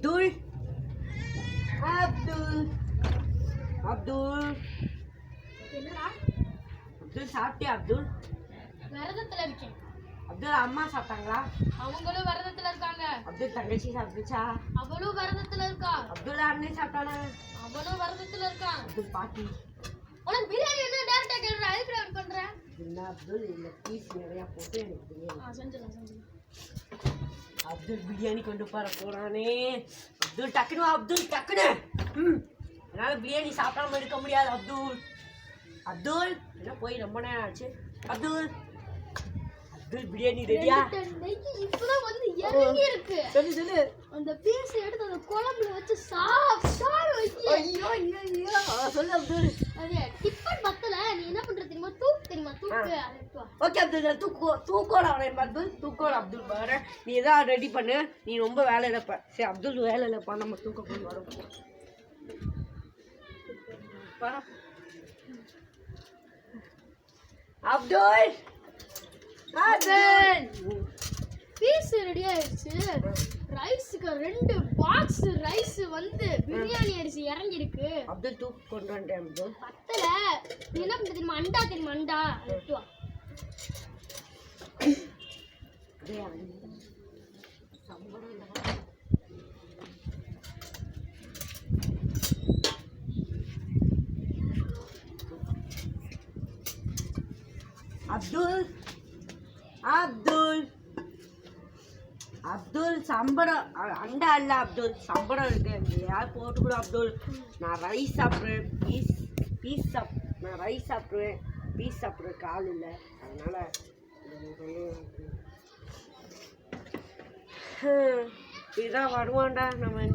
அப்துல் அப்துல் அப்துல் என்னடா அப்துல் சாப்பிட்டியா அப்துல்? விரதத்துல இருக்கேன். அப்துல் அம்மா சாப்பிட்டாங்களா? அவங்களும் விரதத்துல இருக்காங்க. அப்துல் தங்கச்சி சாப்பிட்டுச்சா? அவளும் விரதத்துல இருக்கா. அப்துல் அண்ணன் சாப்பிட்டானா? அவனும் விரதத்துல இருக்கான். அப்துல் பாட்டி உனக்கு பிரியாணி என்ன டைரக்டா கேக்குற? அதுக்கு நான் பண்றேன். என்ன அப்துல் இந்த பீஸ் நிறைய போட்டு எனக்கு பிரியாணி. செஞ்சிடலாம். அப்துல் பிரியாணி கொண்டு போறானே. அப்துல் டக்குனு வா அப்துல் டக்குனு. என்னால பிரியாணி சாப்பிடாம இருக்க முடியாது அப்துல். அப்துல் என்ன போய் ரொம்ப நேரம் ஆச்சு. அப்துல் அப்துல் பிரியாணி ரெடியா? இப்பதான் வந்து இறங்கி இருக்கு. சொல்லு சொல்லு. அந்த பீஸ் எடுத்து அந்த குழம்புல வச்சு சாப்பிட்டா வைக்க. ஐயோ ஐயோ ஐயோ சொல்லு அப்துல். அது டிப்பன் பத்தல. நீ என்ன பண்ற தெரியுமா? தூக்கு தெரியுமா? தூக்கு அதை எடுத்து வா. ஓகே அப்துல் தூக்கோட அவன் அப்துல் தூக்கோட அப்துல் பாரு. நீ ஏதாவது ரெடி பண்ணு. நீ ரொம்ப வேலையில இருப்ப. சரி அப்துல் வேலையில இருப்பா. நம்ம தூக்க கொண்டு வரோம். அப்துல் அப்துல் பீஸ் ரெடி ஆயிடுச்சு. ரைஸ்க்கு 2 பாக்ஸ் ரைஸ் வந்து பிரியாணி அரிசி இறங்கி இருக்கு. அப்துல் தூக்கு கொண்டு வந்துட்டேன் அப்துல். பத்தல. நீ என்ன பண்ற தெரியுமா? அண்டா தெரியுமா? அண்டா எடுத்து வா. அப்துல் அப்துல் அப்துல் சம்பளம் அண்டா இல்ல அப்துல் சம்பளம் இருக்கு. யார் போட்டு கூட அப்துல். நான் ரைஸ் சாப்பிடுவேன். நான் ரைஸ் சாப்பிடுவேன். பீஸ் சாப்பிடுறதுக்கு ஆள் இல்லை. அதனால இதுதான் வருவான்டா நம்ம